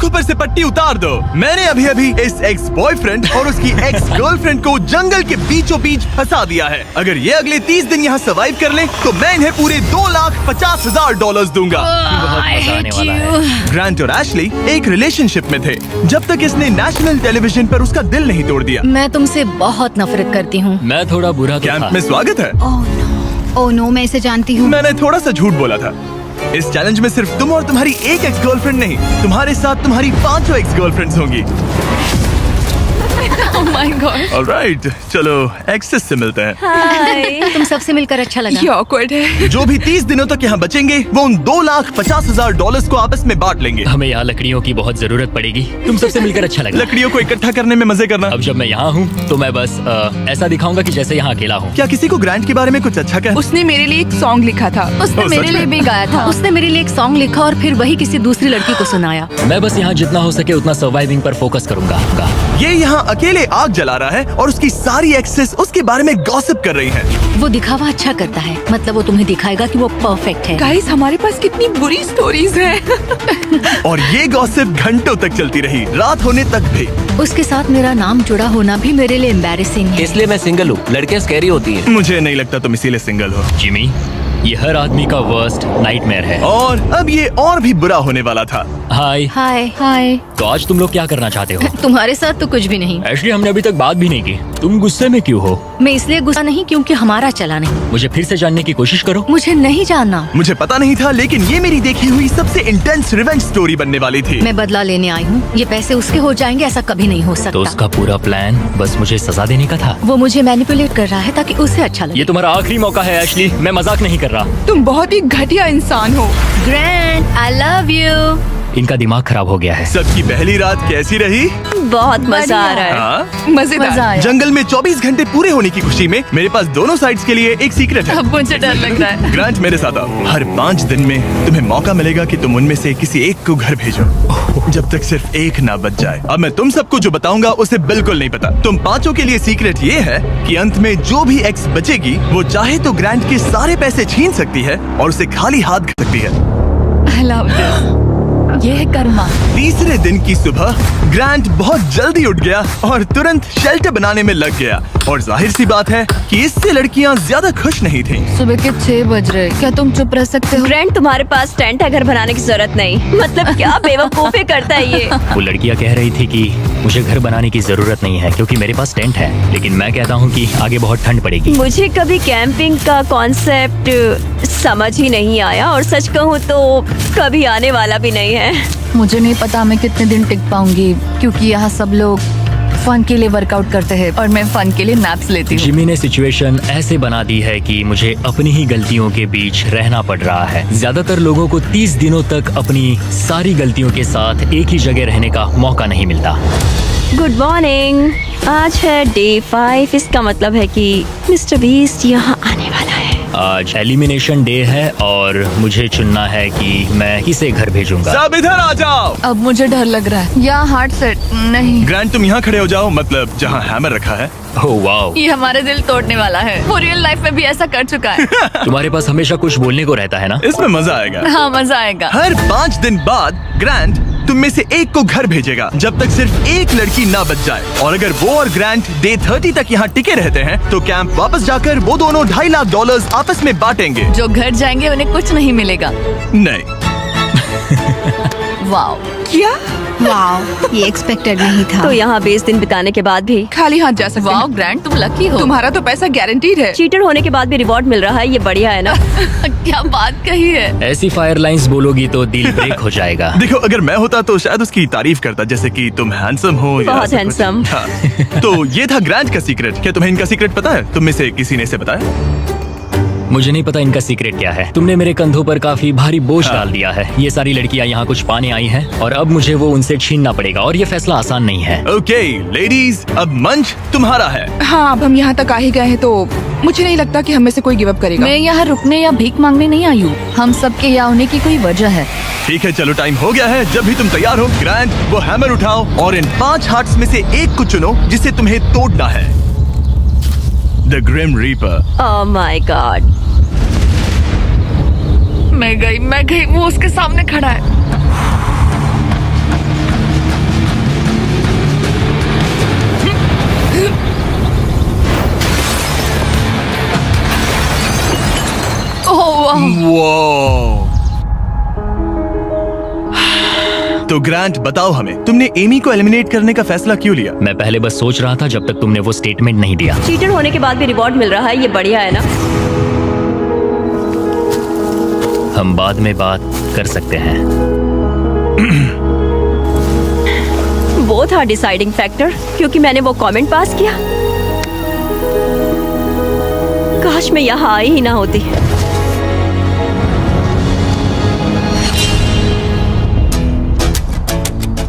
आंखों पर से पट्टी उतार दो। मैंने अभी अभी इस एक्स बॉयफ्रेंड और उसकी एक्स गर्लफ्रेंड को जंगल के बीचों बीच फंसा दिया है। अगर ये अगले 30 दिन यहाँ सर्वाइव कर ले तो मैं इन्हें पूरे $2,50,000 दूंगा। ग्रांट और एशली एक रिलेशनशिप में थे जब तक इसने नेशनल टेलीविजन पर उसका दिल नहीं तोड़ दिया। मैं तुमसे बहुत नफरत करती हूँ। मैं थोड़ा बुरा तो कैंप था। में स्वागत है। ओह नो, मैं इसे जानती हूँ। मैंने थोड़ा सा झूठ बोला था। इस चैलेंज में सिर्फ तुम और तुम्हारी एक एक्स गर्लफ्रेंड नहीं, तुम्हारे साथ तुम्हारी 5 एक्स गर्लफ्रेंड्स होंगी। Oh my God. ऑलराइट, चलो एक्सेस से मिलते हैं। हाय। तुम सबसे मिलकर अच्छा लगा। ये awkward है। जो भी 30 दिनों तक यहाँ बचेंगे वो उन $2,50,000 को आपस में बांट लेंगे। हमें यहाँ लकड़ियों की बहुत जरूरत पड़ेगी। तुम सबसे मिलकर अच्छा लगा। लकड़ियों को इकट्ठा करने में मजे करना। अब जब मैं यहाँ हूँ तो मैं बस ऐसा दिखाऊंगा कि जैसे यहाँ अकेला हूँ। क्या किसी को ग्रांट के बारे में कुछ अच्छा कह? उसने मेरे लिए एक सॉन्ग लिखा था। उसने ओह, मेरे सच लिए में? भी गाया था। उसने मेरे लिए एक सॉन्ग लिखा और फिर वही किसी दूसरी लड़की को सुनाया। मैं बस यहाँ जितना हो सके उतना सर्वाइविंग पर फोकस करूंगा। ये यहाँ अकेले आग जला रहा है और उसकी सारी एक्सेस उसके बारे में गॉसिप कर रही हैं। वो दिखावा अच्छा करता है, मतलब वो तुम्हें दिखाएगा कि वो परफेक्ट है। गाइस, हमारे पास कितनी बुरी स्टोरीज हैं। और ये गॉसिप घंटों तक चलती रही, रात होने तक भी। उसके साथ मेरा नाम जुड़ा होना भी मेरे लिए एम्बैरेसिंग है। इसलिए मैं सिंगल हूँ। लड़कियाँ स्कैरी होती हैं। मुझे नहीं लगता तुम इसीलिए सिंगल हो। जिमी, ये हर आदमी का वर्स्ट नाइटमेयर है। और अब ये और भी बुरा होने वाला था। हाय। हाय हाय। तो आज तुम लोग क्या करना चाहते हो? तुम्हारे साथ तो कुछ भी नहीं। एक्चुअली हमने अभी तक बात भी नहीं की। तुम गुस्से में क्यों हो? मैं इसलिए गुस्सा नहीं क्योंकि हमारा चला नहीं। मुझे फिर से जानने की कोशिश करो। मुझे नहीं जानना। मुझे पता नहीं था, लेकिन ये मेरी देखी हुई सबसे इंटेंस रिवेंज स्टोरी बनने वाली थी। मैं बदला लेने आई हूँ। ये पैसे उसके हो जाएंगे ऐसा कभी नहीं हो तो सकता। उसका पूरा प्लान बस मुझे सजा देने का था। वो मुझे मैनिपुलेट कर रहा है ताकि उसे अच्छा लगे। ये तुम्हारा आखिरी मौका है एशली, मैं मजाक नहीं कर रहा। तुम बहुत ही घटिया इंसान हो। Grand, I love you. इनका दिमाग खराब हो गया है। सबकी पहली रात कैसी रही? बहुत मजा आ रहा है। हाँ? मजेदार। मजा आया। जंगल में 24 घंटे पूरे होने की खुशी में मेरे पास दोनों साइड्स के लिए एक सीक्रेट है। अब मुझे डर लग रहा है। ग्रांट, मेरे साथ आओ। हर 5 दिन में तुम्हें मौका मिलेगा कि तुम उनमें से किसी एक को घर भेजो, जब तक सिर्फ एक ना बच जाए। अब मैं तुम सबको जो बताऊंगा उसे बिल्कुल नहीं पता। तुम 5 के लिए सीक्रेट ये है कि अंत में जो भी एक्स बचेगी वो चाहे तो ग्रांट के सारे पैसे छीन सकती है और उसे खाली हाथ कर सकती है। I love this. ये है कर्मा। तीसरे दिन की सुबह ग्रांट बहुत जल्दी उठ गया और तुरंत शेल्टर बनाने में लग गया। और जाहिर सी बात है कि इससे लड़कियां ज्यादा खुश नहीं थीं। सुबह के 6 बज रहे, क्या तुम चुप रह सकते हो? ग्रैंड, तुम्हारे पास टेंट है, घर बनाने की जरूरत नहीं। मतलब क्या बेवकूफी करता है ये। वो लड़कियां कह रही थी कि मुझे घर बनाने की जरूरत नहीं है क्योंकि मेरे पास टेंट है, लेकिन मैं कहता हूँ कि आगे बहुत ठंड पड़ेगी। मुझे कभी कैंपिंग का कॉन्सेप्ट समझ ही नहीं आया और सच कहूँ तो कभी आने वाला भी नहीं है। मुझे नहीं पता मैं कितने दिन टिक पाऊंगी क्योंकि यहाँ सब लोग फन के लिए वर्कआउट करते हैं और मैं फन के लिए नैप्स लेती हूँ। जिमी ने सिचुएशन ऐसे बना दी है कि मुझे अपनी ही गलतियों के बीच रहना पड़ रहा है। ज्यादातर लोगों को 30 दिनों तक अपनी सारी गलतियों के साथ एक ही जगह रहने का मौका नहीं मिलता। Good morning. आज है डे 5। इसका मतलब है कि मिस्टर बीस्ट यहाँ आने वाला है। आज एलिमिनेशन डे है और मुझे चुनना है कि मैं किसे घर भेजूंगा। सब इधर आ जाओ। अब मुझे डर लग रहा है। यहाँ हार्ट सेट नहीं। ग्रांट, तुम यहाँ खड़े हो जाओ, मतलब जहाँ हैमर रखा है। ओह वाओ, ये हमारे दिल तोड़ने वाला है। वो रियल लाइफ में भी ऐसा कर चुका है। तुम्हारे पास हमेशा कुछ बोलने को रहता है ना। इसमें मजा आएगा। हाँ, मजा आएगा। हर 5 दिन बाद ग्रांट तुम में से एक को घर भेजेगा जब तक सिर्फ एक लड़की ना बच जाए। और अगर वो और ग्रांट डे 30 तक यहाँ टिके रहते हैं तो कैंप वापस जाकर वो दोनों $2.5 लाख आपस में बांटेंगे। जो घर जाएंगे उन्हें कुछ नहीं मिलेगा। नहीं। वाओ, क्या? वाओ, ये एक्सपेक्टेड नहीं था। तो यहाँ 20 दिन बिताने के बाद भी खाली हाथ जा सकते वाओ हैं। ग्रैंड, तुम लकी हो। तुम्हारा तो पैसा गारंटीड है। चीटर होने के बाद भी रिवॉर्ड मिल रहा है, ये बढ़िया है ना। क्या बात कही है। ऐसी फायर लाइंस बोलोगी तो दिल ब्रेक हो जाएगा। देखो, अगर मैं होता तो शायद उसकी तारीफ करता, जैसे कि तुम हैंडसम हो या बहुत ऐसा कुछ। handsome। हाँ। तो ये था ग्रांट का सीक्रेट। क्या तुम्हें इनका सीक्रेट पता है? तुम में से किसी ने इसे बताया? मुझे नहीं पता इनका सीक्रेट क्या है। तुमने मेरे कंधों पर काफी भारी बोझ डाल दिया है। ये सारी लड़कियां यहाँ कुछ पाने आई हैं और अब मुझे वो उनसे छीनना पड़ेगा और ये फैसला आसान नहीं है। ओके लेडीज, अब मंच तुम्हारा है। हाँ, अब हम यहाँ तक आ ही गए हैं तो मुझे नहीं लगता कि हम में से कोई गिव अप करेगा। मैं यहाँ रुकने या भीख मांगने नहीं आई हूँ। हम सबके यहाँ होने की कोई वजह है। ठीक है, चलो टाइम हो गया है। जब भी तुम तैयार हो ग्रांट, वो हैमर उठाओ और इन 5 हार्ट्स में से एक को चुनो जिसे तुम्हें तोड़ना है। The Grim Reaper. Oh my God. मैं गई, वो उसके सामने खड़ा है। तो ग्रांट बताओ हमें, तुमने एमी को एलिमिनेट करने का फैसला क्यों लिया? मैं पहले बस सोच रहा था जब तक तुमने वो स्टेटमेंट नहीं दिया। चीटर होने के बाद भी रिवॉर्ड मिल रहा है, ये बढ़िया है ना? हम बाद में बात कर सकते हैं। वो था डिसाइडिंग फैक्टर, क्योंकि मैंने वो कमेंट पास किया। काश मैं यहाँ आई ही ना होती।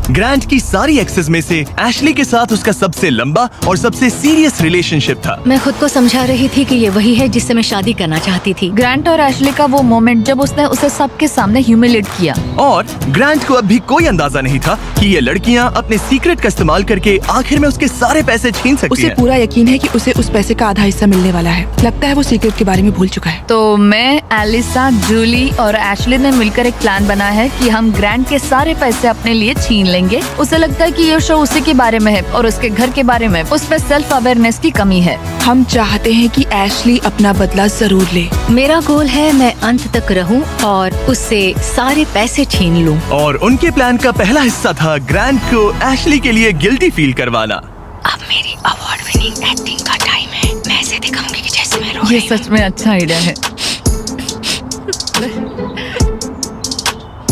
ग्रांट की सारी एक्सेस में से एशली के साथ उसका सबसे लंबा और सबसे सीरियस रिलेशनशिप था। मैं खुद को समझा रही थी कि ये वही है जिससे मैं शादी करना चाहती थी। ग्रांट और एशली का वो मोमेंट जब उसने उसे सबके सामने ह्यूमिलेट किया। और ग्रांट को अब भी कोई अंदाजा नहीं था कि ये लड़कियां अपने सीक्रेट का इस्तेमाल करके आखिर में उसके सारे पैसे छीन सकती उसे हैं। पूरा यकीन है कि उसे उस पैसे का आधा हिस्सा मिलने वाला है। लगता है वो सीक्रेट के बारे में भूल चुका है। तो मैं, एलिसा, जूली और एशली ने मिलकर एक प्लान बना है कि हम ग्रांट के सारे पैसे अपने लिए छीन लेंगे। उसे लगता है कि ये शो उसी के बारे में है और उसके घर के बारे में। उसमें सेल्फ अवेयरनेस की कमी है। हम चाहते हैं कि एशली अपना बदला जरूर ले। मेरा गोल है मैं अंत तक रहूं और उससे सारे पैसे छीन लूं। और उनके प्लान का पहला हिस्सा था ग्रांट को एशली के लिए गिल्टी फील करवाना। अब मेरी अवार्ड विनिंग एक्टिंग का टाइम है। मैं ऐसे दिखाऊंगी कि जैसे मैं रो ये रही हूं। सच में अच्छा आइडिया है।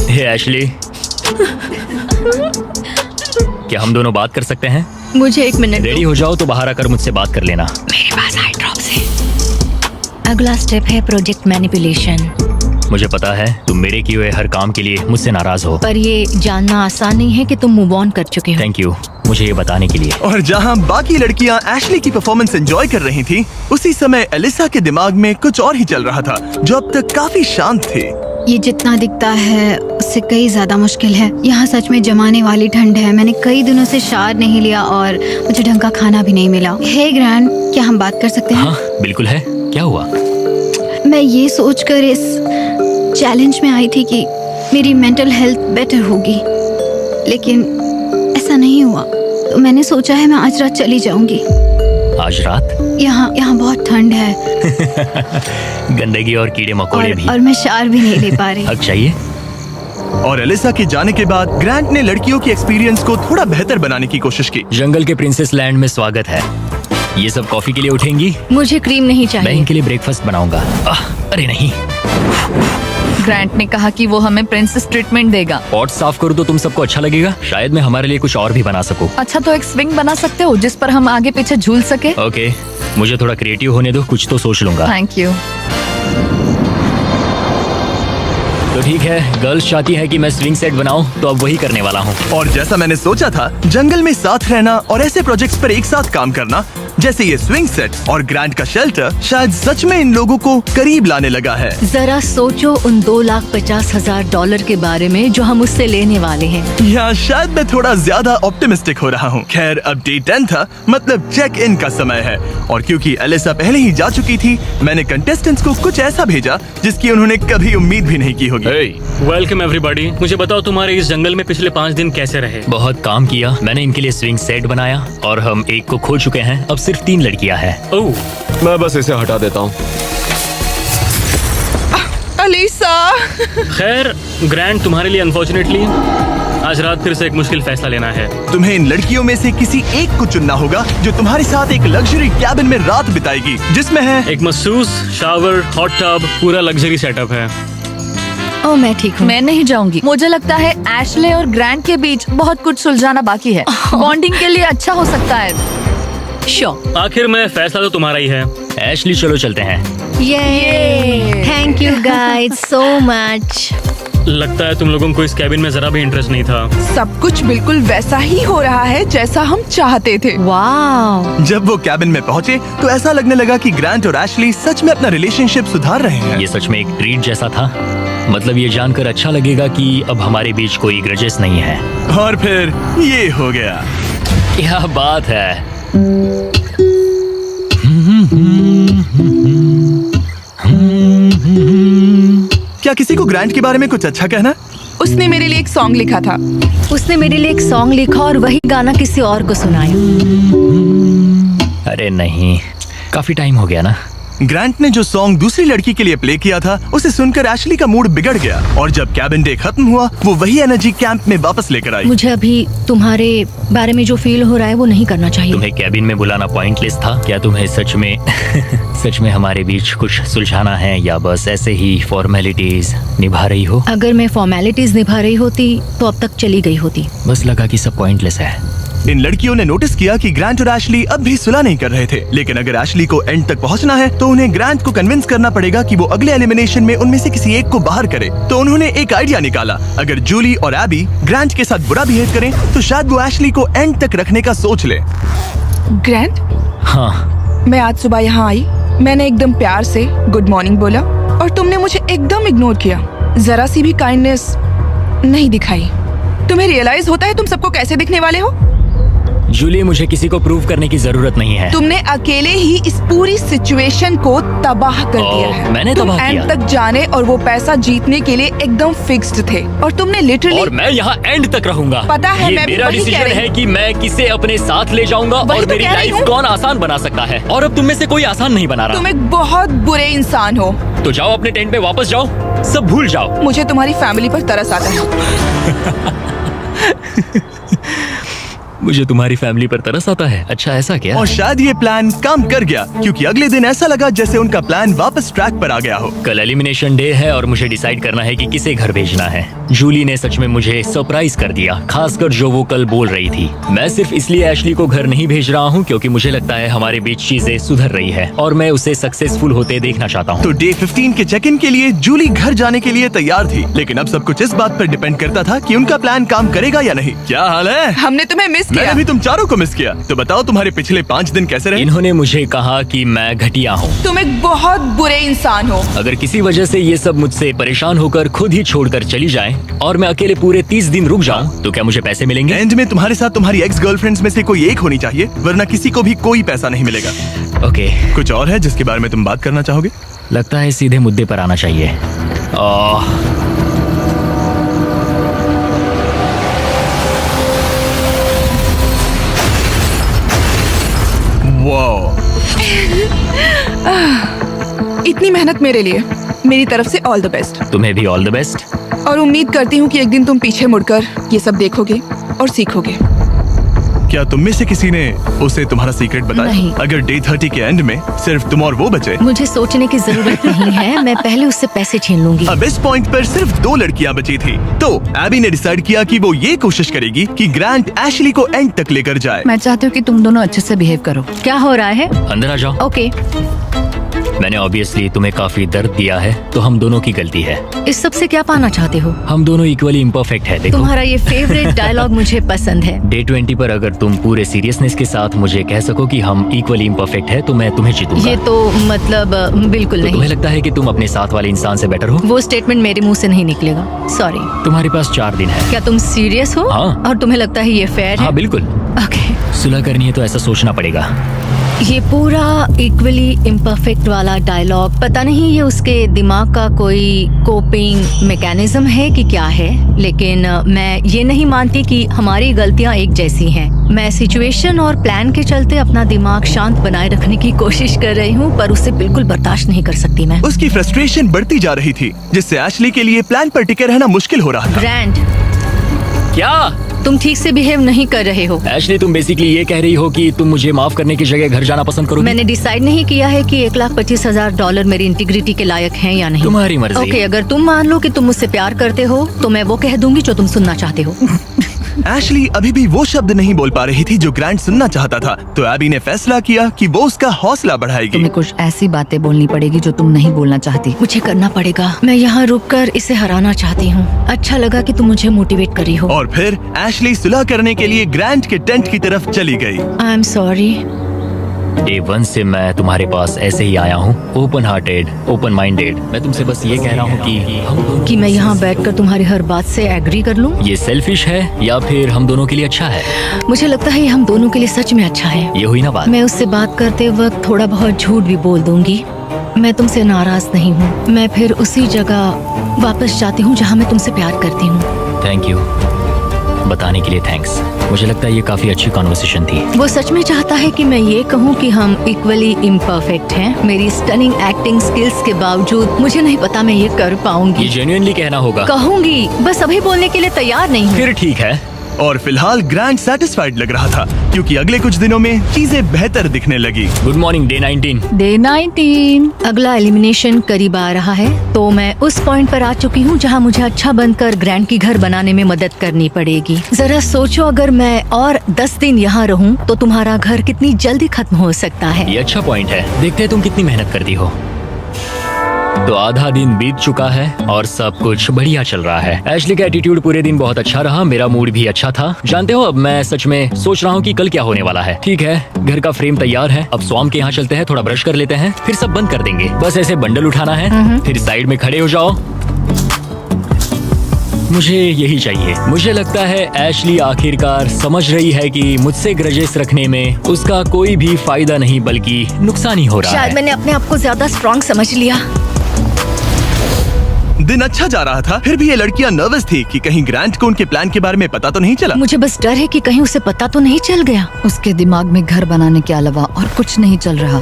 हे एशली, क्या हम दोनों बात कर सकते हैं? मुझे एक मिनट दो। रेडी हो जाओ तो बाहर आकर मुझसे बात कर लेना। मेरे पास आई ड्रॉप्स है। अगला स्टेप है प्रोजेक्ट मैनिपुलेशन। मुझे पता है तुम मेरे किए हुए हर काम के लिए मुझसे नाराज हो। पर ये जानना आसान नहीं है कि तुम मूव ऑन कर चुके हो। थैंक यू मुझे ये बताने के लिए। और जहां बाकी लड़कियां एशली की परफॉर्मेंस एंजॉय कर रही थी, उसी समय एलिसा के दिमाग में कुछ और ही चल रहा था, जो अब तक काफी शांत थी। ये जितना दिखता है उससे कई ज्यादा मुश्किल है। यहाँ सच में जमाने वाली ठंड है। मैंने कई दिनों से शावर नहीं लिया और मुझे ढंग का खाना भी नहीं मिला। हे ग्रैंड, क्या हम बात कर सकते हैं? हाँ बिल्कुल है, क्या हुआ? मैं ये सोचकर इस चैलेंज में आई थी कि मेरी मेंटल हेल्थ बेटर होगी, लेकिन ऐसा नहीं हुआ। तो मैंने सोचा है मैं आज रात चली जाऊंगी। आज रात? यहाँ बहुत ठंड है गंदगी और कीड़े मकोड़े भी। और मैं शावर भी नहीं ले पा रही। हक चाहिए। और एलिसा के जाने के बाद ग्रांट ने लड़कियों की एक्सपीरियंस को थोड़ा बेहतर बनाने की कोशिश की। जंगल के प्रिंसेस लैंड में स्वागत है। ये सब कॉफी के लिए उठेंगी? मुझे क्रीम नहीं मैं चाहिए। इनके लिए ब्रेकफास्ट बनाऊंगा। अरे नहीं, ग्रांट ने कहा कि वो हमें प्रिंसेस ट्रीटमेंट देगा। पॉट साफ करूँ तो तुम सबको अच्छा लगेगा। शायद मैं हमारे लिए कुछ और भी बना सकूं। अच्छा, तो एक स्विंग बना सकते हो जिस पर हम आगे पीछे झूल सके। ओके, मुझे थोड़ा क्रिएटिव होने दो, कुछ तो सोच लूंगा। Thank you. तो ठीक है, गर्ल्स चाहती है कि मैं स्विंग सेट बनाऊं, तो अब वही करने वाला हूँ। और जैसा मैंने सोचा था, जंगल में साथ रहना और ऐसे प्रोजेक्ट्स पर एक साथ काम करना, जैसे ये स्विंग सेट और ग्रांट का शेल्टर, शायद सच में इन लोगों को करीब लाने लगा है। जरा सोचो उन $2,50,000 के बारे में जो हम उससे लेने वाले हैं। या शायद मैं थोड़ा ज्यादा ऑप्टिमिस्टिक हो रहा हूँ। खैर, अब डे 10 था, मतलब चेक इन का समय है। और क्योंकि एलिसा पहले ही जा चुकी थी, मैंने कंटेस्टेंट्स को कुछ ऐसा भेजा जिसकी उन्होंने कभी उम्मीद भी नहीं की होगी। Welcome everybody. मुझे बताओ तुम्हारे इस जंगल में पिछले 5 दिन कैसे रहे? बहुत काम किया। मैंने इनके लिए स्विंग सेट बनाया और हम एक को खो चुके हैं। अब सिर्फ 3 लड़कियां हैं। ओह, मैं बस इसे हटा देता हूँ। एलिसा, खैर ग्रैंड, तुम्हारे लिए अनफॉर्चुनेटली आज रात फिर से एक मुश्किल फैसला लेना है। तुम्हें इन लड़कियों में से किसी एक को चुनना होगा जो तुम्हारे साथ एक लग्जरी कैबिन में रात बिताएगी, जिसमें है एक मसूस, शावर, हॉट टब, पूरा लग्जरी सेटअप है। ओ, मैं ठीक हूँ। मैं नहीं जाऊंगी। मुझे लगता है एशले और ग्रांट के बीच बहुत कुछ सुलझाना बाकी है। बॉन्डिंग के लिए अच्छा हो सकता है। श्योर। आखिर में फैसला तो तुम्हारा ही है। एशली, चलो चलते हैं। ये thank you guys so much. लगता है तुम लोगों को इस कैबिन में जरा भी इंटरेस्ट नहीं था। सब कुछ बिल्कुल वैसा ही हो रहा है जैसा हम चाहते थे। वाह, जब वो कैबिन में पहुंचे तो ऐसा लगने लगा कि ग्रांट और एशली सच में अपना रिलेशनशिप सुधार रहे हैं। ये सच में एक ट्रीट जैसा था। मतलब ये जानकर अच्छा लगेगा कि अब हमारे बीच कोई ग्रजेस नहीं है। और फिर ये हो गया। क्या बात है। क्या किसी को ग्रांट के बारे में कुछ अच्छा कहना? उसने मेरे लिए एक सॉन्ग लिखा था। उसने मेरे लिए एक सॉन्ग लिखा और वही गाना किसी और को सुनाया। अरे नहीं, काफी टाइम हो गया ना। ग्रांट ने जो सॉन्ग दूसरी लड़की के लिए प्ले किया था उसे सुनकर एशली का मूड बिगड़ गया और जब कैबिन डे खत्म हुआ वो वही एनर्जी कैंप में वापस लेकर आई। मुझे अभी तुम्हारे बारे में जो फील हो रहा है वो नहीं करना चाहिए। तुम्हें कैबिन में बुलाना पॉइंटलेस था क्या? तुम्हें सच में सच में हमारे बीच कुछ सुलझाना है या बस ऐसे ही फॉर्मेलिटीज निभा रही हो? अगर मैं फॉर्मेलिटीज निभा रही होती तो अब तक चली गई होती। बस लगा कि सब पॉइंटलेस है। इन लड़कियों ने नोटिस किया कि ग्रांट और एशली अब भी सुलह नहीं कर रहे थे, लेकिन अगर एशली को एंड तक पहुंचना है तो उन्हें ग्रांट को कन्विंस करना पड़ेगा कि वो अगले एलिमिनेशन में उनमें से किसी एक को बाहर करे। तो उन्होंने एक आइडिया निकाला, अगर जूली और एबी ग्रांट के साथ बुरा बिहेव करें तो शायद वो एशली को एंड तक रखने का सोच ले। ग्रैंड, हाँ, मैं आज सुबह यहाँ आई, मैंने एकदम प्यार से गुड मॉर्निंग बोला और तुमने मुझे एकदम इग्नोर किया, जरा सी भी काइंडनेस नहीं दिखाई। तुम्हें रियलाइज होता है तुम सबको कैसे दिखने वाले हो? जूली, मुझे किसी को प्रूव करने की जरूरत नहीं है। तुमने अकेले ही इस पूरी सिचुएशन को तबाह कर दिया है। मैंने तुम तबाह एंड किया? तक जाने और वो पैसा जीतने के लिए एकदम फिक्स्ड थे और तुमने लिटरली। और मैं यहाँ एंड तक रहूंगा। पता है, ये मैं भी मेरा वही कह डिसीजन रही है हूँ। कि मैं किसे अपने साथ ले जाऊंगा वही और तो मेरी कह रही लाइफ हूँ। कौन आसान बना सकता है। और अब तुम में से कोई आसान नहीं बना रहा। तुम एक बहुत बुरे इंसान हो। तो जाओ अपने टेंट पे वापस जाओ, सब भूल जाओ। मुझे तुम्हारी फैमिली पर तरस आता है। मुझे तुम्हारी फैमिली पर तरस आता है। अच्छा, ऐसा क्या? और शायद ये प्लान काम कर गया, क्योंकि अगले दिन ऐसा लगा जैसे उनका प्लान वापस ट्रैक पर आ गया हो। कल एलिमिनेशन डे है और मुझे डिसाइड करना है कि किसे घर भेजना है। जूली ने सच में मुझे सरप्राइज कर दिया, खासकर जो वो कल बोल रही थी। मैं सिर्फ इसलिए एशली को घर नहीं भेज रहा हूँ क्योंकि मुझे लगता है हमारे बीच चीजें सुधर रही है और मैं उसे सक्सेसफुल होते देखना चाहता हूँ। तो डे 15 के चेक इन के लिए जूली घर जाने के लिए तैयार थी, लेकिन अब सब कुछ इस बात पर डिपेंड करता था कि उनका प्लान काम करेगा या नहीं। क्या हाल है? हमने तुम्हें मिस किया। मैंने भी तुम चारों को मिस किया। तो बताओ तुम्हारे पिछले 5 दिन कैसे रहे? इन्होंने मुझे कहा कि मैं घटिया हूँ। तुम एक बहुत बुरे इंसान हो। अगर किसी वजह से ये सब मुझसे परेशान होकर खुद ही छोड़कर चली जाएं और मैं अकेले पूरे 30 दिन रुक जाऊं तो क्या मुझे पैसे मिलेंगे? एंड में तुम्हारे साथ तुम्हारी एक्स गर्लफ्रेंड्स में से कोई एक होनी चाहिए, वरना किसी को भी कोई पैसा नहीं मिलेगा। ओके, कुछ और है जिसके बारे में तुम बात करना चाहोगे? लगता है सीधे मुद्दे पर आना चाहिए। वाओ, इतनी मेहनत मेरे लिए, मेरी तरफ से ऑल द बेस्ट। तुम्हें भी ऑल द बेस्ट। और उम्मीद करती हूँ कि एक दिन तुम पीछे मुड़कर ये सब देखोगे और सीखोगे। क्या तुम में से किसी ने उसे तुम्हारा सीक्रेट बताया? नहीं। अगर डे 30 के एंड में सिर्फ तुम और वो बचे, मुझे सोचने की जरूरत नहीं है, मैं पहले उससे पैसे छीन लूंगी। अब इस पॉइंट पर सिर्फ 2 लड़कियां बची थी। तो एबी ने डिसाइड किया कि वो ये कोशिश करेगी कि ग्रांट एशली को एंड तक लेकर जाए। मैं चाहती हूँ कि तुम दोनों अच्छे से बिहेव करो। क्या हो रहा है? अंदर आ जाओ। ओके, मैंने ऑब्वियसली तुम्हें काफी दर्द दिया है, तो हम दोनों की गलती है। इस सब से क्या पाना चाहते हो? हम दोनों इक्वली इम्परफेक्ट है। देखो, तुम्हारा ये फेवरेट डायलॉग मुझे पसंद है। डे 20 पर अगर तुम पूरे सीरियसनेस के साथ मुझे कह सको कि हम इक्वली इम्परफेक्ट है तो मैं तुम्हें जीतूंगा। ये तो मतलब बिल्कुल तो नहीं। तुम्हें लगता है कि तुम अपने साथ वाले इंसान से बेटर हो? वो स्टेटमेंट मेरे मुंह से नहीं निकलेगा, सॉरी। तुम्हारे पास 4 दिन है। क्या तुम सीरियस हो? हाँ। और तुम्हें लगता है ये फेयर है? हाँ बिल्कुल। ओके। सुलह करनी है तो ऐसा सोचना पड़ेगा। ये पूरा इक्वली इम्परफेक्ट वाला डायलॉग, पता नहीं ये उसके दिमाग का कोई कोपिंग मैकेनिज्म है कि क्या है, लेकिन मैं ये नहीं मानती कि हमारी गलतियां एक जैसी हैं। मैं सिचुएशन और प्लान के चलते अपना दिमाग शांत बनाए रखने की कोशिश कर रही हूँ, पर उसे बिल्कुल बर्दाश्त नहीं कर सकती मैं। उसकी फ्रस्ट्रेशन बढ़ती जा रही थी, जिससे एशली के लिए प्लान पर टिके रहना मुश्किल हो रहा था। ग्रैंड, क्या तुम ठीक से बिहेव नहीं कर रहे हो। एशली, तुम बेसिकली ये कह रही हो कि तुम मुझे माफ करने की जगह घर जाना पसंद करोगी? मैंने डिसाइड नहीं किया है कि 1,25,000 मेरी इंटीग्रिटी के लायक हैं या नहीं। तुम्हारी मर्जी। ओके, अगर तुम मान लो कि तुम मुझसे प्यार करते हो तो मैं वो कह दूंगी जो तुम सुनना चाहते हो। एशली अभी भी वो शब्द नहीं बोल पा रही थी जो ग्रांट सुनना चाहता था, तो एबी ने फैसला किया कि वो उसका हौसला बढ़ाएगी। तुम्हें कुछ ऐसी बातें बोलनी पड़ेगी जो तुम नहीं बोलना चाहती। मुझे करना पड़ेगा, मैं यहाँ रुककर इसे हराना चाहती हूँ। अच्छा लगा कि तुम मुझे मोटिवेट कर रही हो। और फिर एशली सुलह करने के लिए ग्रांट के टेंट की तरफ चली गई। I am sorry. डे 1 से मैं तुम्हारे पास ऐसे ही आया हूँ, ओपन हार्टेड, ओपन माइंडेड। मैं तुमसे बस ये कह रहा हूँ कि मैं यहाँ बैठकर तुम्हारी हर बात से एग्री कर लूँ। ये सेल्फिश है या फिर हम दोनों के लिए अच्छा है? मुझे लगता है ये हम दोनों के लिए सच में अच्छा है। ये हुई ना बात। मैं उससे बात करते वक्त थोड़ा बहुत झूठ भी बोल दूंगी। मैं तुमसे नाराज नहीं हूँ। मैं फिर उसी जगह वापस जाती हूँ जहाँ मैं तुमसे प्यार करती हूँ। थैंक यू, बताने के लिए थैंक्स। मुझे लगता है ये काफी अच्छी कॉन्वर्सेशन थी। वो सच में चाहता है कि मैं ये कहूँ कि हम इक्वली इम्परफेक्ट हैं। मेरी स्टनिंग एक्टिंग स्किल्स के बावजूद मुझे नहीं पता मैं ये कर ये पाऊंगी। जेन्युइनली कहना होगा। कहूंगी, बस अभी बोलने के लिए तैयार नहीं हूँ। फिर ठीक है। और फिलहाल ग्रैंड सेटिस्फाइड लग रहा था क्योंकि अगले कुछ दिनों में चीजें बेहतर दिखने लगी। Good morning day 19। डे 19। अगला एलिमिनेशन करीब आ रहा है, तो मैं उस पॉइंट पर आ चुकी हूँ जहाँ मुझे अच्छा बनकर ग्रैंड की घर बनाने में मदद करनी पड़ेगी। जरा सोचो, अगर मैं और 10 दिन यहाँ रहूँ तो तुम्हारा घर कितनी जल्दी खत्म हो सकता है। ये अच्छा पॉइंट है। देखते हैं तुम कितनी मेहनत करती हो। तो आधा दिन बीत चुका है और सब कुछ बढ़िया चल रहा है। एशली का एटीट्यूड पूरे दिन बहुत अच्छा रहा, मेरा मूड भी अच्छा था। जानते हो, अब मैं सच में सोच रहा हूँ कि कल क्या होने वाला है। ठीक है, घर का फ्रेम तैयार है। अब स्वाम के यहाँ चलते हैं, थोड़ा ब्रश कर लेते हैं, फिर सब बंद कर देंगे। बस ऐसे बंडल उठाना है, फिर साइड में खड़े हो जाओ। मुझे यही चाहिए। मुझे लगता है एशली आखिरकार समझ रही है कि मुझसे ग्रजेस रखने में उसका कोई भी फायदा नहीं बल्कि नुकसान ही हो रहा शायद है। मैंने अपने आप को ज्यादा स्ट्रॉन्ग समझ लिया। दिन अच्छा जा रहा था, फिर भी ये लड़कियां नर्वस थी कि कहीं ग्रैंट को उनके प्लान के बारे में पता तो नहीं चला। मुझे बस डर है कि कहीं उसे पता तो नहीं चल गया। उसके दिमाग में घर बनाने के अलावा और कुछ नहीं चल रहा।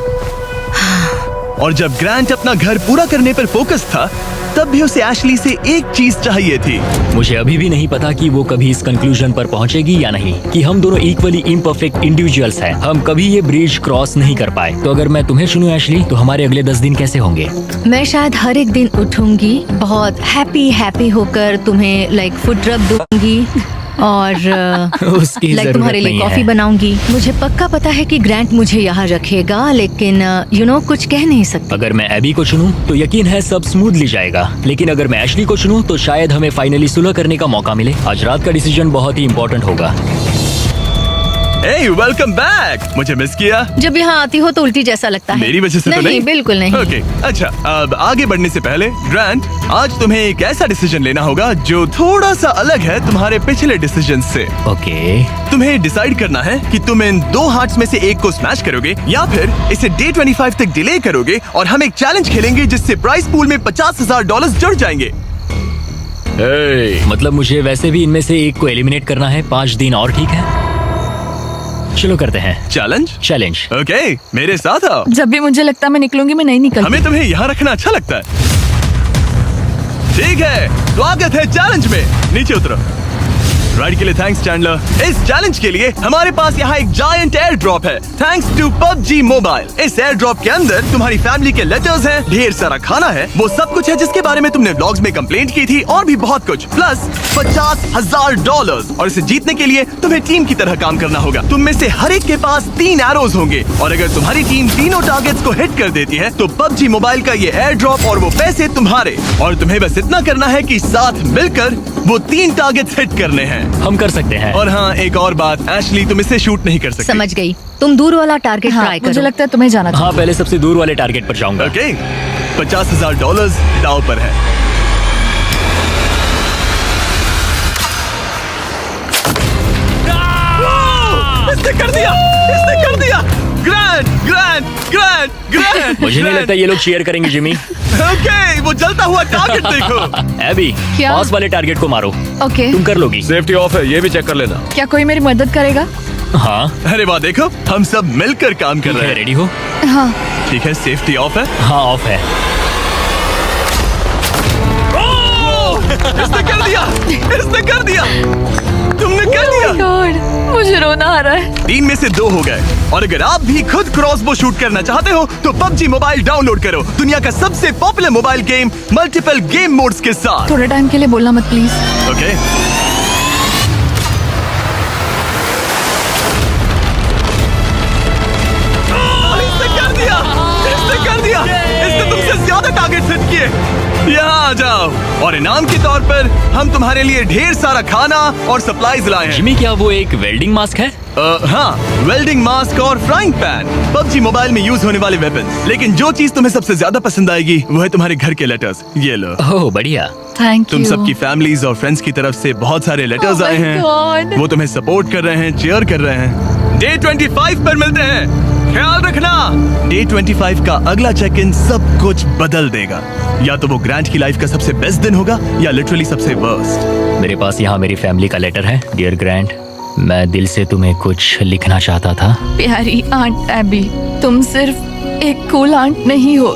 और जब ग्रैंट अपना घर पूरा करने पर फोकस था, तब भी उसे एशली से एक चीज चाहिए थी। मुझे अभी भी नहीं पता कि वो कभी इस कंक्लूजन पर पहुंचेगी या नहीं कि हम दोनों इक्वली इम्परफेक्ट इंडिविजुअल्स हैं। हम कभी ये ब्रिज क्रॉस नहीं कर पाए। तो अगर मैं तुम्हें चुनूं एशली, तो हमारे अगले 10 दिन कैसे होंगे? मैं शायद हर एक दिन उठूंगी, बहुत हैप्पी होकर तुम्हें लाइक फुड रब दूंगी और उसकी लाइक जरूरत तुम्हारे लिए नहीं कॉफी है। बनाऊंगी। मुझे पक्का पता है कि ग्रैंट मुझे यहाँ रखेगा, लेकिन कुछ कह नहीं सकती। अगर मैं एबी को चुनूं तो यकीन है सब स्मूथली जाएगा, लेकिन अगर मैं एशली को चुनूं तो शायद हमें फाइनली सुलह करने का मौका मिले। आज रात का डिसीजन बहुत ही इम्पोर्टेंट होगा। Hey, welcome back! मुझे मिस किया? जब यहाँ आती हो तो उल्टी जैसा लगता है। मेरी वजह से तो नहीं? बिल्कुल नहीं। ओके, अच्छा, अब आगे बढ़ने से पहले ग्रैंट, आज तुम्हें एक ऐसा डिसीजन लेना होगा जो थोड़ा सा अलग है तुम्हारे पिछले डिसीजन से। ओके। तुम्हें डिसाइड करना है कि तुम इन 2 हार्ट्स में से एक को स्मैश करोगे या फिर इसे डे 25 तक डिले करोगे और हम एक चैलेंज खेलेंगे जिससे प्राइस पूल में $50,000 जुड़ जाएंगे। मतलब मुझे वैसे भी इनमें से एक को एलिमिनेट करना है। 5 दिन और ठीक है, चलो करते हैं चैलेंज। ओके, मेरे साथ आओ। जब भी मुझे लगता है मैं निकलूंगी, मैं नहीं निकलती। हमें तुम्हें यहाँ रखना अच्छा लगता है। ठीक है, स्वागत है चैलेंज में। नीचे उतरो। राइड के लिए थैंक्स चैंडलर। इस चैलेंज के लिए हमारे पास यहाँ एक जायंट एयर ड्रॉप है, थैंक्स टू PUBG मोबाइल। इस एयर ड्रॉप के अंदर तुम्हारी फैमिली के लेटर्स हैं, ढेर सारा खाना है, वो सब कुछ है जिसके बारे में तुमने व्लॉग्स में कंप्लेंट की थी, और भी बहुत कुछ, प्लस $50,000। और इसे जीतने के लिए तुम्हें टीम की तरह काम करना होगा। तुम में से हर एक के पास 3 एरोज होंगे, और अगर तुम्हारी टीम तीनों टारगेट्स को हिट कर देती है तो PUBG मोबाइल का ये एयर ड्रॉप और वो पैसे तुम्हारे। और तुम्हें बस इतना करना है कि साथ मिलकर वो 3 टारगेट्स हिट करने हैं। हम कर सकते हैं। और हाँ, एक और बात, एशली तुम इसे शूट नहीं कर सकती। समझ गई, तुम दूर वाला टारगेट हाँ, ट्राई करो। मुझे लगता है तुम्हें जाना चाहिए। हाँ, पहले सबसे दूर वाले टारगेट पर जाऊंगा। ओके, $50,000 दाव पर है। इसने कर दिया, इसने कर दिया। ग्रैंड। मुझे नहीं लगता ये लोग शेयर करेंगे जिमी। ओके, वो जलता हुआ टारगेट देखो। एबी, क्या? पास वाले टारगेट को मारो। ओके, तुम कर लोगी। सेफ्टी ऑफ है, ये भी चेक कर लेना। क्या कोई मेरी मदद करेगा? हाँ, अरे वाह, देखो हम सब मिलकर काम कर रहे हैं। रेडी हो? हाँ। ठीक है, सेफ्टी ऑफ है। हाँ, ऑफ है। इसने कर दिया, इसने कर दिया, तुमने कर दिया। गॉड, मुझे रोना आ रहा है। 3 में से 2 हो गए। और अगर आप भी खुद क्रॉसबो शूट करना चाहते हो तो PUBG मोबाइल डाउनलोड करो, दुनिया का सबसे popular mobile game multiple game modes के साथ। थोड़े टाइम के लिए बोलना मत प्लीज। ओके, इसने कर दिया, इसने कर दिया, इसने तुमसे ज्यादा टारगेट सेट किए। यहाँ आ जाओ, और इनाम के तौर पर हम तुम्हारे लिए ढेर सारा खाना और सप्लाईज लाए हैं। जिमी, क्या वो एक वेल्डिंग मास्क है? हाँ, वेल्डिंग मास्क और फ्राइंग पैन, PUBG मोबाइल में यूज होने वाले वेपन्स। लेकिन जो चीज तुम्हें सबसे ज्यादा पसंद आएगी वो है तुम्हारे घर के लेटर्स। ये लो। ओह, बढ़िया। थैंक तुम यू। सबकी फैमिलीज और फ्रेंड्स की तरफ से बहुत सारे लेटर्स Oh my आए हैं। God. वो तुम्हें सपोर्ट कर रहे हैं, चीयर कर रहे हैं। डे 25 पर मिलते हैं, ख्याल रखना। डे 25 का अगला चेक इन सब कुछ बदल देगा। या तो वो ग्रैंट की लाइफ का सबसे बेस्ट दिन होगा या लिटरली सबसे वर्स्ट। मेरे पास यहाँ मेरी फैमिली का लेटर है। डियर ग्रैंड, मैं दिल से तुम्हें कुछ लिखना चाहता था। प्यारी आंट एबी, तुम सिर्फ एक कूल आंट नहीं हो,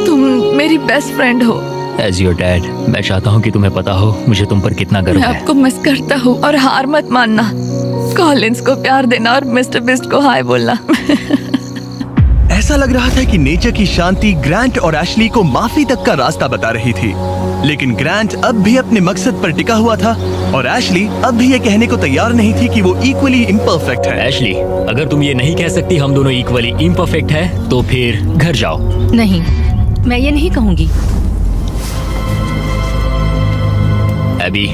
तुम मेरी बेस्ट फ्रेंड हो। एज योर डैड, मैं चाहता हूँ कि तुम्हें पता हो मुझे तुम पर कितना गर्व मैं है। आपको मिस करता हूँ और हार मत मानना। कॉलिंस को प्यार देना और मिस्टर बिस्ट को हाय बोलना। ऐसा लग रहा था कि नेचर की शांति ग्रांट और एशली को माफी तक का रास्ता बता रही थी, लेकिन ग्रांट अब भी अपने मकसद पर टिका हुआ था और एशली अब भी ये कहने को तैयार नहीं थी कि वो इक्वली इम्परफेक्ट है। एशली, अगर तुम ये नहीं कह सकती हम दोनों इक्वली इम्परफेक्ट है तो फिर घर जाओ। नहीं, मैं ये नहीं कहूंगी। एबी,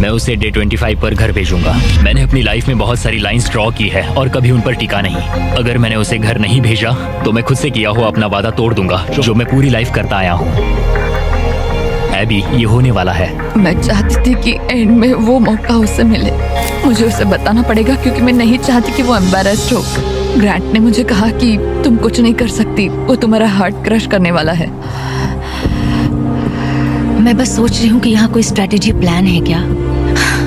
मैं उसे डे 25 पर घर भेजूंगा। मैंने अपनी लाइफ में बहुत सारी लाइंस ड्रॉ की है और कभी उन पर टिका नहीं। अगर मैंने उसे घर नहीं भेजा तो मैं खुद से किया हुआ अपना वादा तोड़ दूंगा जो मैं पूरी लाइफ करता आया हूँ। एबी, ये होने वाला है। मैं चाहती थी कि एंड में वो मौका उसे मिले। मुझे उसे बताना पड़ेगा क्योंकि मैं नहीं चाहती कि वो एम्बैरेस्ड हो। ग्रांट ने मुझे कहा कि तुम कुछ नहीं कर सकती, वो तुम्हारा हार्ट क्रश करने वाला है। मैं बस सोच रही हूँ कि यहाँ कोई स्ट्रेटेजी प्लान है क्या।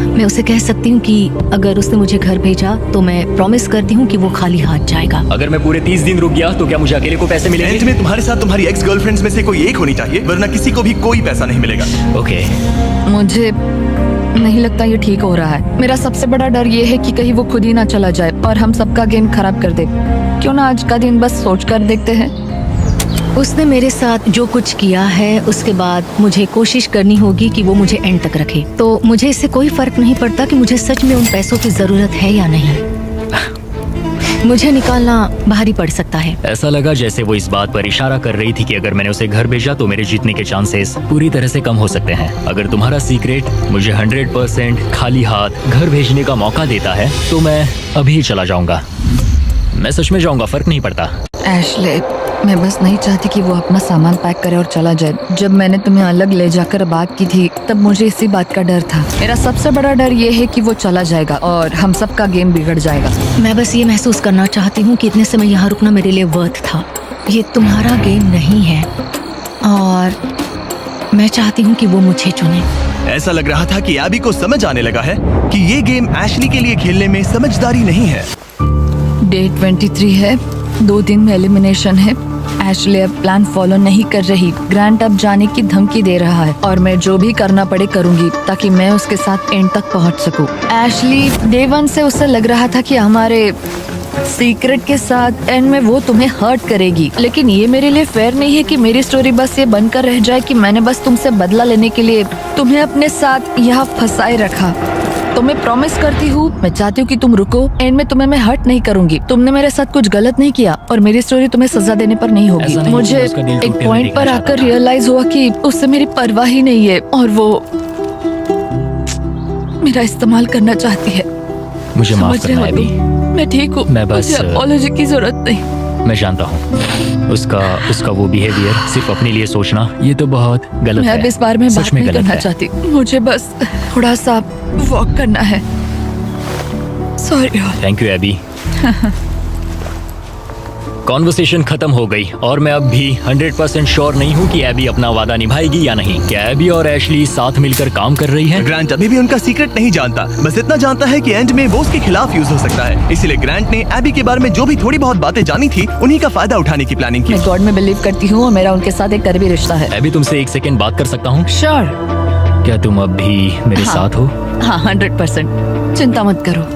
मैं उसे कह सकती हूँ कि अगर उसने मुझे घर भेजा तो मैं प्रॉमिस करती हूँ कि वो खाली हाथ जाएगा। अगर मैं पूरे 30 दिन रुक गया तो क्या मुझे अकेले को पैसे एंड मिलेंगे? में तुम्हारे साथ तुम्हारी एक्स गर्लफ्रेंड्स में से कोई एक होनी चाहिए, वरना किसी को भी कोई पैसा नहीं मिलेगा। ओके। मुझे नहीं लगता ये ठीक हो रहा है। मेरा सबसे बड़ा डर ये है कि कहीं वो खुद ही ना चला जाए और हम सबका गेम खराब कर दे। क्यों ना आज का दिन बस सोच कर देखते हैं। उसने मेरे साथ जो कुछ किया है उसके बाद मुझे कोशिश करनी होगी कि वो मुझे एंड तक रखे। तो मुझे इससे कोई फर्क नहीं पड़ता कि मुझे सच में उन पैसों की जरूरत है या नहीं। मुझे निकालना भारी पड़ सकता है। ऐसा लगा जैसे वो इस बात पर इशारा कर रही थी कि अगर मैंने उसे घर भेजा तो मेरे जीतने के चांसेस पूरी तरह से कम हो सकते हैं। अगर तुम्हारा सीक्रेट मुझे 100% खाली हाथ घर भेजने का मौका देता है तो मैं अभी चला जाऊंगा। मैं सच में जाऊंगा, फर्क नहीं पड़ता। एशले, मैं बस नहीं चाहती कि वो अपना सामान पैक करे और चला जाए। जब मैंने तुम्हें अलग ले जाकर बात की थी तब मुझे इसी बात का डर था। मेरा सबसे बड़ा डर ये है कि वो चला जाएगा और हम सबका गेम बिगड़ जाएगा। मैं बस ये महसूस करना चाहती हूँ कि इतने समय यहाँ रुकना मेरे लिए वर्थ था। ये तुम्हारा गेम नहीं है और मैं चाहती हूँ कि वो मुझे चुने। ऐसा लग रहा था कि एबी को समझ आने लगा है कि ये गेम एशली के लिए खेलने में समझदारी नहीं है। डे 23 है, 2 दिन में एलिमिनेशन है। एशले अब प्लान फॉलो नहीं कर रही। ग्रांट अब जाने की धमकी दे रहा है और मैं जो भी करना पड़े करूंगी ताकि मैं उसके साथ एंड तक पहुंच सकूं। एशली, डे 1 से उसे लग रहा था कि हमारे सीक्रेट के साथ एंड में वो तुम्हें हर्ट करेगी, लेकिन ये मेरे लिए फेयर नहीं है कि मेरी स्टोरी बस ये बनकर रह जाए कि मैंने बस तुमसे बदला लेने के लिए तुम्हें अपने साथ यहाँ फंसाए रखा। तो मैं प्रॉमिस करती हूँ, मैं चाहती हूँ कि तुम रुको। एंड में तुम्हें मैं हर्ट नहीं करूंगी। तुमने मेरे साथ कुछ गलत नहीं किया और मेरी स्टोरी तुम्हें सजा देने पर नहीं होगी। ऐसा नहीं मुझे होगा, उसका दिल एक टूटते हुए पॉइंट देखना पर चाहता आकर था। रियलाइज हुआ कि उससे मेरी परवाह ही नहीं है और वो मेरा इस्तेमाल करना चाहती है। मुझे माफ समझ रहे करना हो एबी। तुम? मैं ठीक हूँ, मैं बस- मुझे अपॉलॉजी की जरूरत नहीं। मैं जानता हूँ उसका वो बिहेवियर, सिर्फ अपने लिए सोचना, ये तो बहुत गलत मैं है। अब इस बारे में सच बात में नहीं गलत करना है। चाहती। मुझे बस थोड़ा सा वॉक करना है। Sorry. Thank you AB. Conversation खत्म हो गई और मैं अब भी 100% श्योर नहीं हूँ कि एबी अपना वादा निभाएगी या नहीं। क्या एबी और एशली साथ मिलकर काम कर रही है? ग्रांट अभी भी उनका सीक्रेट नहीं जानता, बस इतना जानता है कि एंड में वो उसके खिलाफ यूज हो सकता है। इसलिए ग्रांट ने एबी के बारे में जो भी थोड़ी बहुत बातें जानी थी उन्हीं का फायदा उठाने की प्लानिंग की। मैं गॉड में बिलीव करती हूँ और मेरा उनके साथ एक करीबी रिश्ता है। एबी, तुमसे 1 सेकेंड बात कर सकता हूँ? श्योर। क्या तुम अब भी मेरे साथ हो? हाँ, 100%। चिंता मत करो।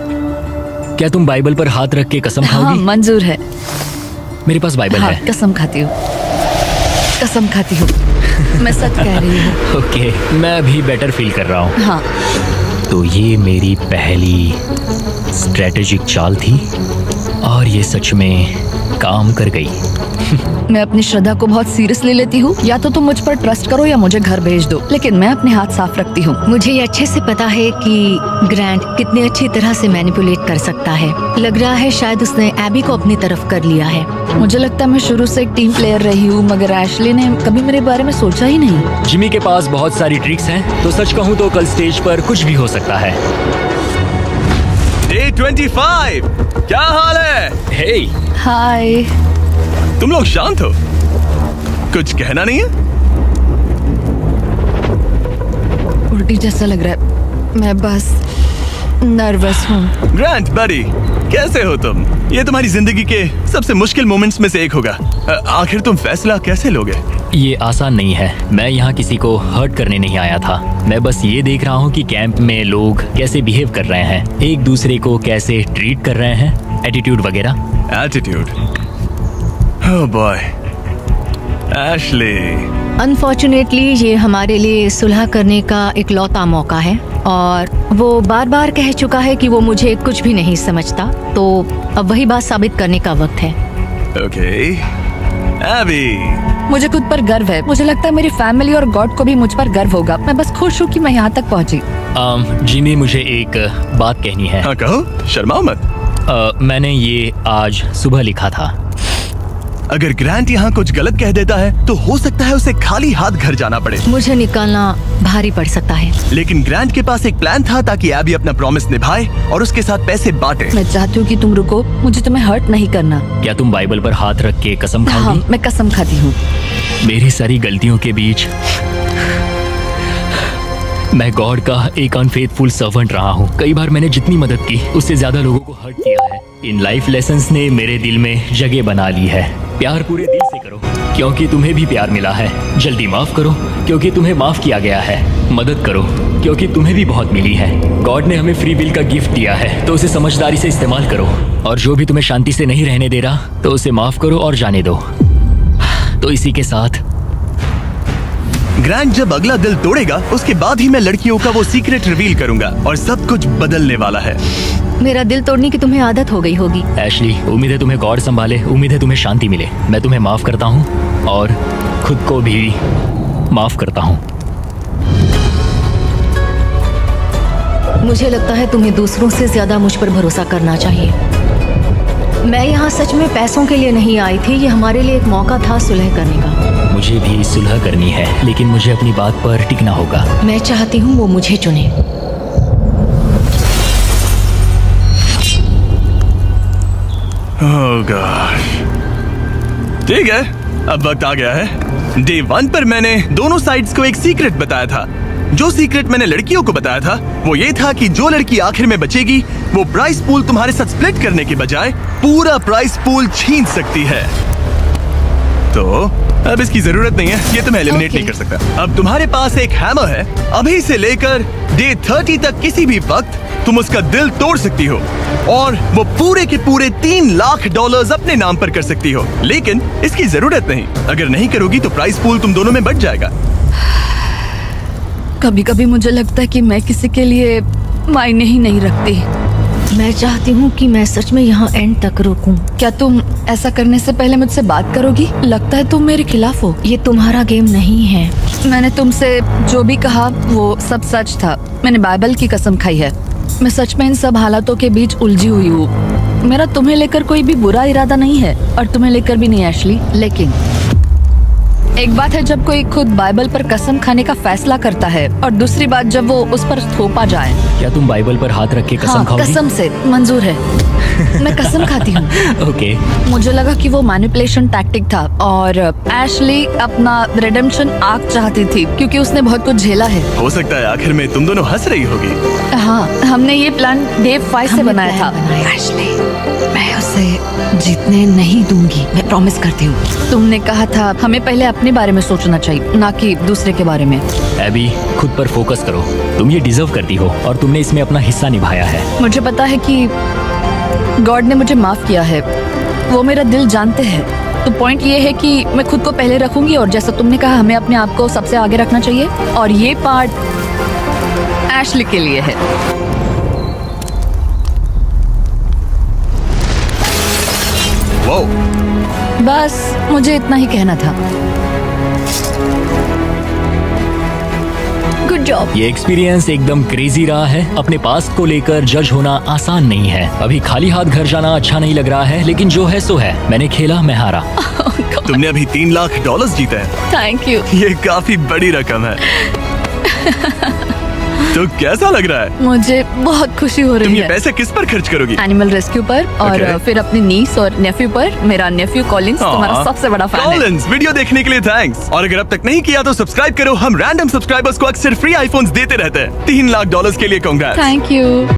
क्या तुम बाइबल पर हाथ रख के कसम हाँ, खाओगी? मंजूर है। मेरे पास बाइबल हाँ, है। कसम खाती हूँ, कसम खाती हूँ। मैं सच कह रही हूँ। ओके, मैं अभी बेटर फील कर रहा हूँ। हाँ, तो ये मेरी पहली स्ट्रेटेजिक चाल थी और ये सच में काम कर गई। मैं अपनी श्रद्धा को बहुत सीरियसली लेती हूँ। या तो तुम मुझ पर ट्रस्ट करो या मुझे घर भेज दो, लेकिन मैं अपने हाथ साफ रखती हूँ। मुझे ये अच्छे से पता है कि ग्रांट कितने अच्छी तरह से मैनिपुलेट कर सकता है। लग रहा है शायद उसने एबी को अपनी तरफ कर लिया है। मुझे लगता है मैं शुरू से एक टीम प्लेयर रही हूँ, मगर एशली ने कभी मेरे बारे में सोचा ही नहीं। जिमी के पास बहुत सारी ट्रिक्स हैं, तो सच कहूँ तो कल स्टेज पर कुछ भी हो सकता है। डे 25, क्या हाल है? हे, हाय। तुम लोग शांत हो, कुछ कहना नहीं है? उल्टी जैसा लग रहा है। मैं बस नर्वस हूँ। ग्रांट बड़ी, कैसे हो तुम? ये तुम्हारी जिंदगी के सबसे मुश्किल मोमेंट्स में से एक होगा। आखिर तुम फैसला कैसे लोगे? ये आसान नहीं है। मैं यहाँ किसी को हर्ट करने नहीं आया था। मैं बस ये देख रहा हूँ कि कैंप में लोग कैसे बिहेव कर रहे हैं, एक दूसरे को कैसे ट्रीट कर रहे हैं, एटीट्यूड वगैरह। Attitude? Oh boy, Ashley. Unfortunately ये हमारे लिए सुलह करने का इकलौता मौका है और वो बार बार कह चुका है कि वो मुझे कुछ भी नहीं समझता, तो अब वही बात साबित करने का वक्त है। ओके एबी, मुझे खुद पर गर्व है। मुझे लगता है मेरी फैमिली और गॉड को भी मुझ पर गर्व होगा। मैं बस खुश हूँ कि मैं यहाँ तक पहुँची। जिमी, मुझे एक बात कहनी है। हाँ कहो, शर्माओ मत। मैंने ये आज सुबह लिखा था। अगर ग्रांट यहाँ कुछ गलत कह देता है तो हो सकता है उसे खाली हाथ घर जाना पड़े। मुझे निकालना भारी पड़ सकता है, लेकिन ग्रांट के पास एक प्लान था ताकि एबी अपना प्रॉमिस निभाए और उसके साथ पैसे बांटे। मैं चाहती हूँ कि तुम रुको, मुझे तुम्हें हर्ट नहीं करना। क्या तुम बाइबल पर हाथ रख के कसम हाँ, खाओगी? मैं कसम खाती हूँ। मेरी सारी गलतियों के बीच मैं गॉड का एक अनफेथफुल सर्वेंट रहा हूँ। कई बार मैंने जितनी मदद की उससे ज्यादा लोगों को हर्ट किया है। इन लाइफ लेसन्स ने मेरे दिल में जगह बना ली है। प्यार पूरे दिल से करो क्योंकि तुम्हें भी प्यार मिला है। जल्दी माफ करो क्योंकि तुम्हें माफ किया गया है। मदद करो क्योंकि तुम्हें भी बहुत मिली है। गॉड ने हमें फ्री विल का गिफ्ट दिया है, तो उसे समझदारी से इस्तेमाल करो। और जो भी तुम्हें शांति से नहीं रहने दे रहा तो उसे माफ करो और जाने दो। तो इसी के साथ ग्रांट जब अगला दिल तोड़ेगा उसके बाद ही मैं लड़कियों का वो सीक्रेट रिवील करूंगा और सब कुछ बदलने वाला है। मेरा दिल तोड़ने की तुम्हें आदत हो गई होगी। एशली, उम्मीद है तुम्हें गॉड संभाले, उम्मीद है तुम्हें शांति मिले। मैं तुम्हें माफ करता हूँ और खुद को भी माफ करता हूँ। मुझे लगता है तुम्हें दूसरों से ज्यादा मुझ पर भरोसा करना चाहिए। मैं यहाँ सच में पैसों के लिए नहीं आई थी। ये हमारे लिए एक मौका था सुलह करने का। मुझे भी सुलह करनी है, लेकिन मुझे अपनी बात पर टिकना होगा। मैं चाहती हूँ वो मुझे चुने। ओह गॉड, ठीक है, अब वक्त आ गया है। डे 1 पर मैंने दोनों साइड्स को एक सीक्रेट बताया था। जो सीक्रेट मैंने लड़कियों को बताया था वो ये था कि जो लड़की आखिर में बचेगी वो प्राइस पूल तुम्हारे साथ स्प्लिट करने के बजाय पूरा प्राइस पूल छीन सकती है। तो अब इसकी जरूरत नहीं है, ये तुम्हें एलिमिनेट नहीं कर सकता। अब तुम्हारे पास एक हैमर है। अभी से लेकर डे 30 तक किसी भी वक्त तुम उसका दिल तोड़ सकती हो और वो पूरे के पूरे $3 लाख अपने नाम पर कर सकती हो। लेकिन इसकी जरूरत नहीं। अगर नहीं करोगी तो प्राइस पूल तुम दोनों में बट जाएगा। कभी कभी मुझे लगता है कि मैं किसी के लिए मायने ही नहीं रखती। मैं चाहती हूँ कि मैं सच में यहाँ एंड तक रुकूं। क्या तुम ऐसा करने से पहले मुझसे बात करोगी? लगता है तुम मेरे खिलाफ हो। ये तुम्हारा गेम नहीं है। मैंने तुमसे जो भी कहा वो सब सच था। मैंने बाइबल की कसम खाई है। मैं सच में इन सब हालातों के बीच उलझी हुई हूँ। मेरा तुम्हें लेकर कोई भी बुरा इरादा नहीं है और तुम्हें लेकर भी नहीं एशली। लेकिन एक बात है जब कोई खुद बाइबल पर कसम खाने का फैसला करता है और दूसरी बात जब वो उस पर थोपा जाए। क्या तुम बाइबल पर हाथ रख के कसम हाँ, खाओगी? कसम से मंजूर है। मैं कसम खाती हूँ। ओके। मुझे लगा कि वो मैनिपुलेशन टैक्टिक था और एशली अपना रिडेम्पशन आर्क चाहती थी क्योंकि उसने बहुत कुछ झेला है। हो सकता है आखिर में तुम दोनों हंस रही होगी। हाँ, हमने ये प्लान डे 5 से बनाया था। एशली, मैं उसे जीतने नहीं दूंगी, मैं प्रॉमिस करती हूँ। तुमने कहा था हमें पहले अपने बारे में सोचना चाहिए, ना कि दूसरे के बारे में। एबी, खुद पर फोकस करो। तुम ये डिजर्व करती हो और तुमने इसमें अपना हिस्सा निभाया है। मुझे पता है कि गॉड ने मुझे माफ किया है। वो मेरा दिल जानते हैं। तो पॉइंट ये है कि मैं खुद को पहले रखूंगी और जैसा तुमने कहा हमें अपने आप को सबसे आगे रखना चाहिए और ये पार्ट एशली के लिए है। वो बस मुझे इतना ही कहना था। Good job. ये एक्सपीरियंस एकदम क्रेजी रहा है। अपने पास्ट को लेकर जज होना आसान नहीं है। अभी खाली हाथ घर जाना अच्छा नहीं लग रहा है, लेकिन जो है सो है। मैंने खेला, मैं हारा। तुमने अभी $3 लाख जीते हैं। Thank you. ये काफी बड़ी रकम है। तो कैसा लग रहा है? मुझे बहुत खुशी हो तुम रही ये है। पैसे किस पर खर्च करोगी? एनिमल रेस्क्यू पर और Okay. फिर अपनी नीस और नेफ्यू पर। मेरा नेफ्यू कॉलिंस तुम्हारा सबसे बड़ा फैन है। कॉलिंस, वीडियो देखने के लिए थैंक्स। और अगर अब तक नहीं किया तो सब्सक्राइब करो। हम रैंडम सब्सक्राइबर्स को अक्सर फ्री आईफोन्स देते रहते हैं। $3 लाख के लिए कांग्रेट्स। Thank you.